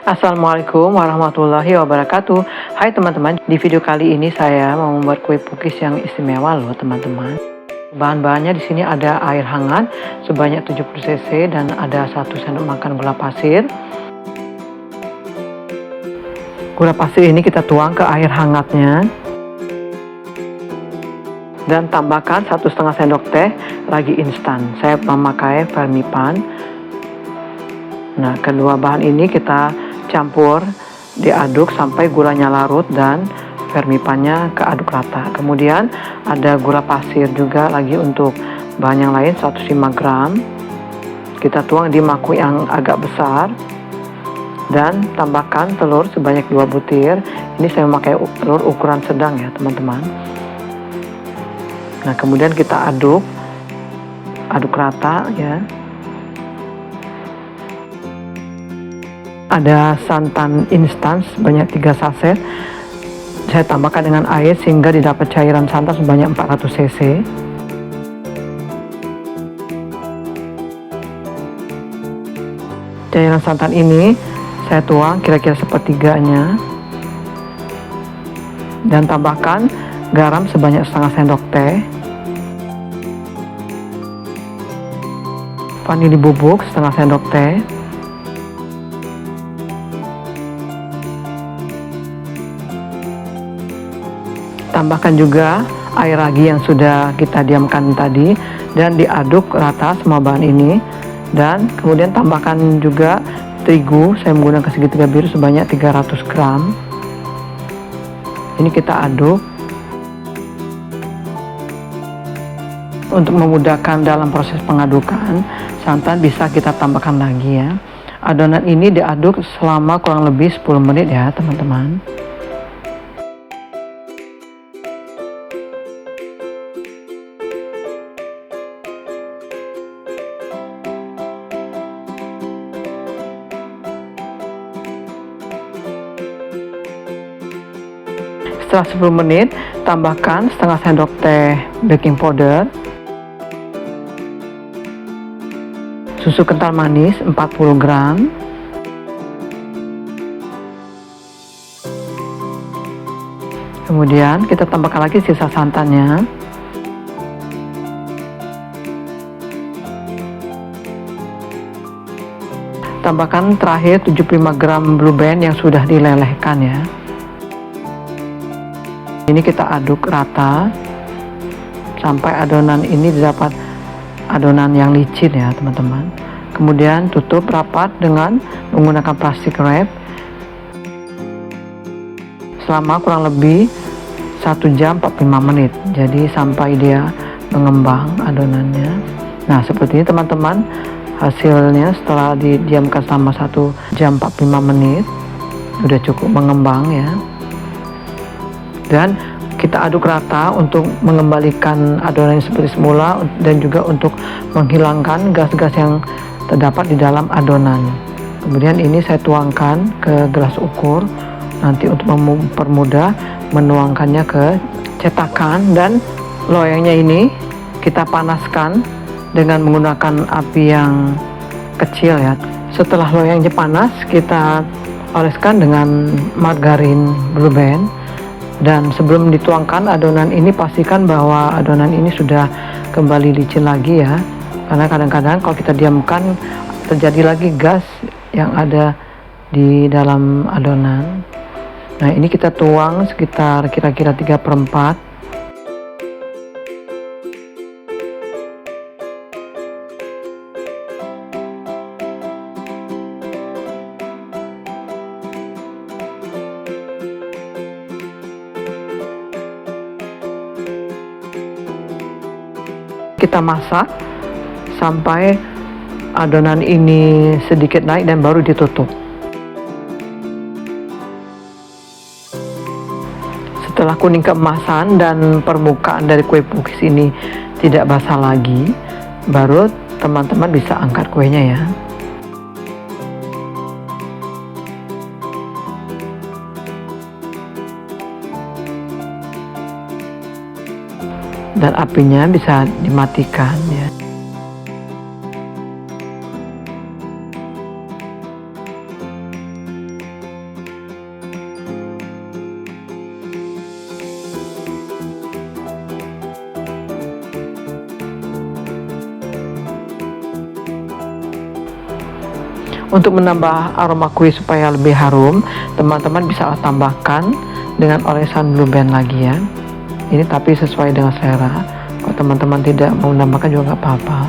Assalamualaikum warahmatullahi wabarakatuh. Hai teman-teman, di video kali ini saya mau membuat kue pukis yang istimewa loh teman-teman. Bahan-bahannya di sini ada air hangat sebanyak 70 cc dan ada 1 sendok makan gula pasir. Gula pasir ini kita tuang ke air hangatnya dan tambahkan 1,5 sendok teh ragi instan. Saya memakai Fermipan. Nah, kedua bahan ini kita campur, diaduk sampai gulanya larut dan Fermipannya keaduk rata. Kemudian ada gula pasir juga lagi untuk bahan yang lain 105 gram. Kita tuang di mangkuk yang agak besar dan tambahkan telur sebanyak 2 butir. Ini saya memakai telur ukuran sedang ya teman-teman. Nah, kemudian kita aduk rata ya. Ada santan instan sebanyak 3 saset. Saya tambahkan dengan air sehingga didapat cairan santan sebanyak 400 cc. Cairan santan ini saya tuang kira-kira sepertiganya dan tambahkan garam sebanyak setengah sendok teh, vanili bubuk setengah sendok teh, tambahkan juga air ragi yang sudah kita diamkan tadi dan diaduk rata semua bahan ini. Dan kemudian tambahkan juga terigu, saya menggunakan segitiga biru sebanyak 300 gram. Ini kita aduk. Untuk memudahkan dalam proses pengadukan, santan bisa kita tambahkan lagi ya. Adonan ini diaduk selama kurang lebih 10 menit ya teman-teman. Setelah 10 menit, tambahkan setengah sendok teh baking powder, susu kental manis 40 gram, kemudian kita tambahkan lagi sisa santannya, tambahkan terakhir 75 gram blue band yang sudah dilelehkan ya. Ini kita aduk rata sampai adonan ini didapat adonan yang licin ya teman-teman. Kemudian tutup rapat dengan menggunakan plastik wrap selama kurang lebih 1 jam 45 menit. Jadi sampai dia mengembang adonannya. Nah, seperti ini teman-teman hasilnya setelah didiamkan selama 1 jam 45 menit. Sudah cukup mengembang ya. Dan kita aduk rata untuk mengembalikan adonan seperti semula dan juga untuk menghilangkan gas-gas yang terdapat di dalam adonan. Kemudian ini saya tuangkan ke gelas ukur nanti untuk mempermudah menuangkannya ke cetakan. Dan loyangnya ini kita panaskan dengan menggunakan api yang kecil ya. Setelah loyangnya panas, kita oleskan dengan margarin Blue Band. Dan sebelum dituangkan adonan ini, pastikan bahwa adonan ini sudah kembali licin lagi ya, karena kadang-kadang kalau kita diamkan terjadi lagi gas yang ada di dalam adonan. Nah, ini kita tuang sekitar kira-kira 3/4. Kita masak sampai adonan ini sedikit naik dan baru ditutup. Setelah kuning keemasan dan permukaan dari kue pukis ini tidak basah lagi, baru teman-teman bisa angkat kuenya ya. Dan apinya bisa dimatikan ya. Untuk menambah aroma kue supaya lebih harum, teman-teman bisa tambahkan dengan olesan Blue Band lagi ya. Ini tapi sesuai dengan selera. Kalau teman-teman tidak mau menambahkan juga nggak apa-apa.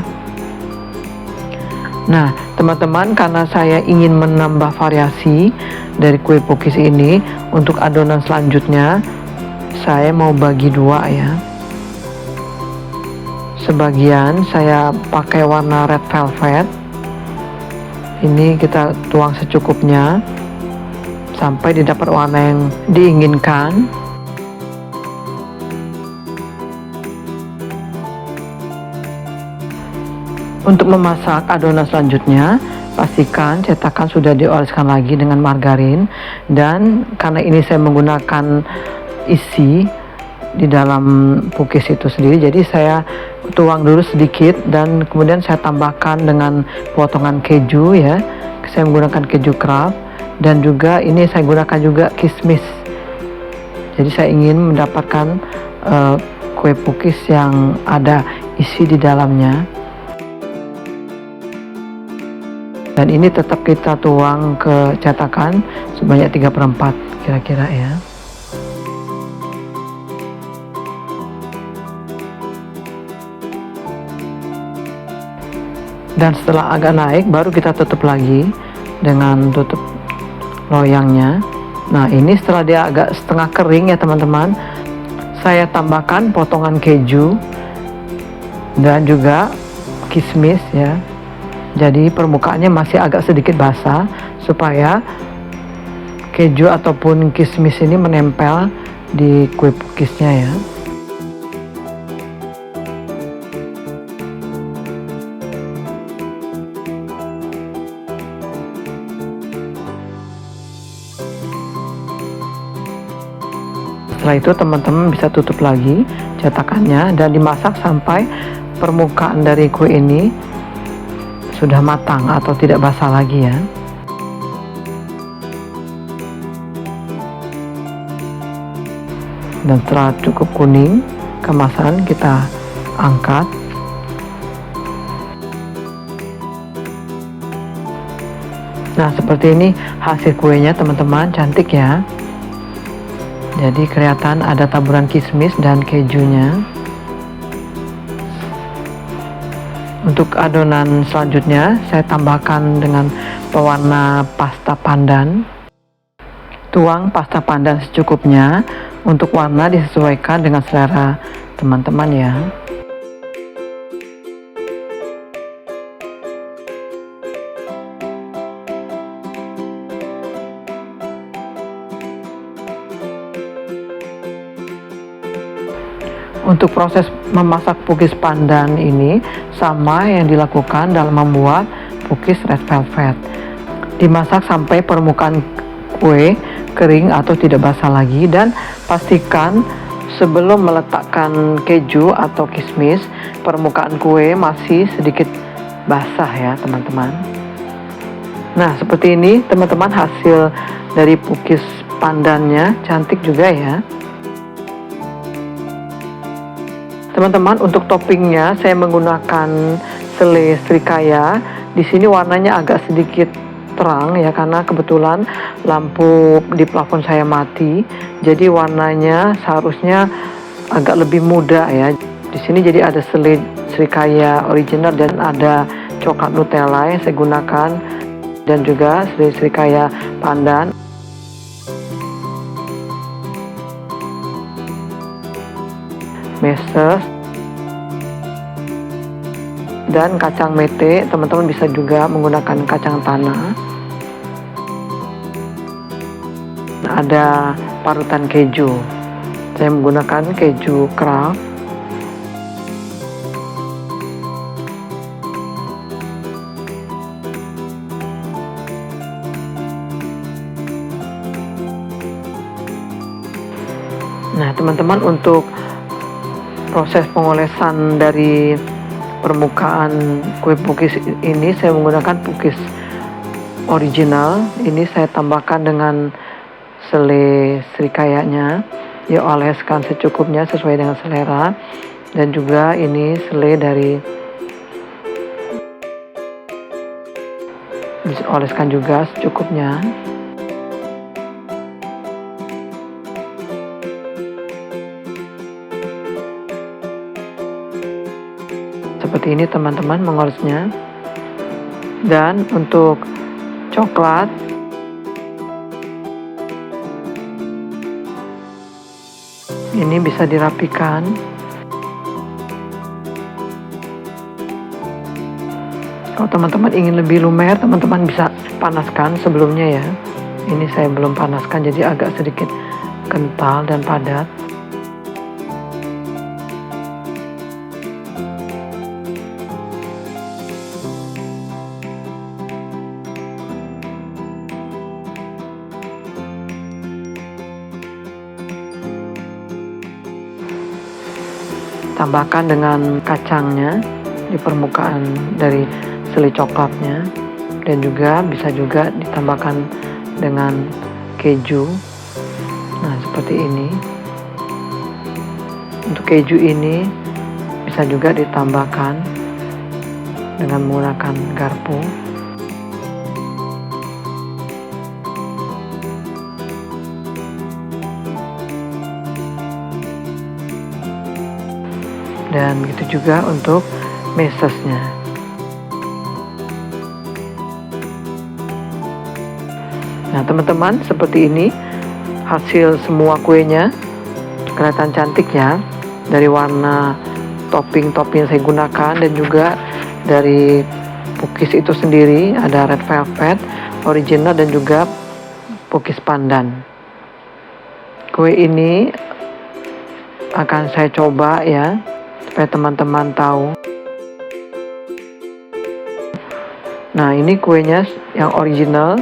Nah, teman-teman, karena saya ingin menambah variasi dari kue pukis ini, untuk adonan selanjutnya saya mau bagi dua ya. Sebagian saya pakai warna red velvet. Ini kita tuang secukupnya sampai didapat warna yang diinginkan. Untuk memasak adonan selanjutnya, pastikan cetakan sudah dioleskan lagi dengan margarin, dan karena ini saya menggunakan isi di dalam pukis itu sendiri, jadi saya tuang dulu sedikit dan kemudian saya tambahkan dengan potongan keju ya. Saya menggunakan keju Kraft, dan juga ini saya gunakan juga kismis. Jadi saya ingin mendapatkan kue pukis yang ada isi di dalamnya. Dan ini tetap kita tuang ke cetakan sebanyak 3/4 kira-kira ya. Dan setelah agak naik baru kita tutup lagi dengan tutup loyangnya. Nah, ini setelah dia agak setengah kering ya teman-teman, saya tambahkan potongan keju dan juga kismis ya. Jadi permukaannya masih agak sedikit basah supaya keju ataupun kismis ini menempel di kue pukisnya ya. Setelah itu teman-teman bisa tutup lagi cetakannya dan dimasak sampai permukaan dari kue ini sudah matang atau tidak basah lagi ya. Dan setelah cukup kuning kemasan, kita angkat. Nah, seperti ini hasil kuenya teman-teman, cantik ya. Jadi kelihatan ada taburan kismis dan kejunya. Untuk adonan selanjutnya saya tambahkan dengan pewarna pasta pandan. Tuang pasta pandan secukupnya, untuk warna disesuaikan dengan selera teman-teman ya. Untuk proses memasak pukis pandan ini sama yang dilakukan dalam membuat pukis red velvet. Dimasak sampai permukaan kue kering atau tidak basah lagi, dan pastikan sebelum meletakkan keju atau kismis, permukaan kue masih sedikit basah ya teman-teman. Nah, seperti ini teman-teman hasil dari pukis pandannya, cantik juga ya. Teman-teman, untuk toppingnya saya menggunakan selai srikaya. Di sini warnanya agak sedikit terang ya, karena kebetulan lampu di plafon saya mati. Jadi warnanya seharusnya agak lebih muda ya. Di sini jadi ada selai srikaya original dan ada coklat Nutella yang saya gunakan, dan juga selai srikaya pandan. Meses dan kacang mete. Teman-teman bisa juga menggunakan kacang tanah. Ada parutan keju, saya menggunakan keju Kraft. Nah teman-teman, untuk proses pengolesan dari permukaan kue pukis ini saya menggunakan pukis original. Ini saya tambahkan dengan selai srikayanya, dioleskan secukupnya sesuai dengan selera, dan juga ini selai dari Oleskan juga secukupnya. Seperti ini teman-teman mengolesnya. Dan untuk coklat, ini bisa dirapikan. Kalau teman-teman ingin lebih lumer, teman-teman bisa panaskan sebelumnya ya. Ini saya belum panaskan, jadi agak sedikit kental dan padat. Tambahkan dengan kacangnya di permukaan dari seli coklatnya, dan juga bisa juga ditambahkan dengan keju. Nah, seperti ini. Untuk keju ini bisa juga ditambahkan dengan menggunakan garpu. Dan begitu juga untuk mesesnya. Nah teman-teman, seperti ini hasil semua kuenya. Kelihatan cantik ya, dari warna topping-topping yang saya gunakan, dan juga dari cookies itu sendiri ada red velvet original dan juga cookies pandan. Kue ini akan saya coba ya, supaya teman-teman tahu. Nah, ini kuenya yang original.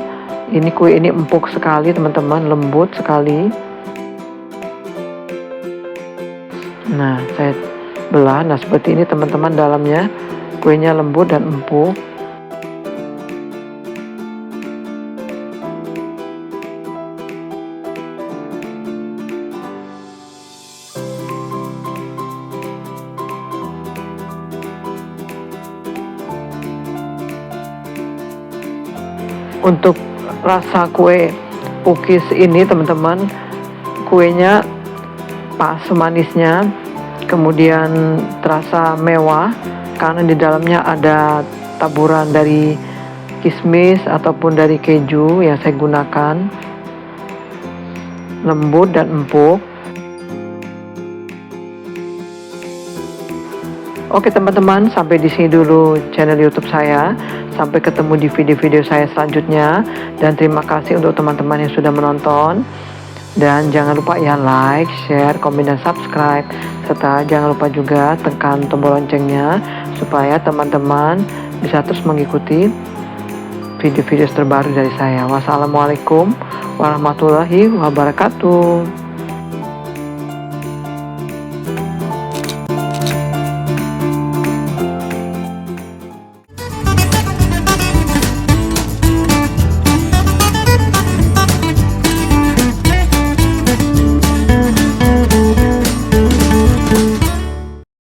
Ini kue ini empuk sekali teman-teman, lembut sekali. Nah, saya belah. Nah, seperti ini teman-teman, dalamnya kuenya lembut dan empuk. Untuk rasa kue cookies ini teman-teman, kuenya pas manisnya, kemudian terasa mewah karena di dalamnya ada taburan dari kismis ataupun dari keju yang saya gunakan, lembut dan empuk. Oke teman-teman, sampai di sini dulu channel YouTube saya. Sampai ketemu di video-video saya selanjutnya. Dan terima kasih untuk teman-teman yang sudah menonton. Dan jangan lupa ya like, share, komen, dan subscribe. Serta jangan lupa juga tekan tombol loncengnya supaya teman-teman bisa terus mengikuti video-video terbaru dari saya. Wassalamualaikum warahmatullahi wabarakatuh.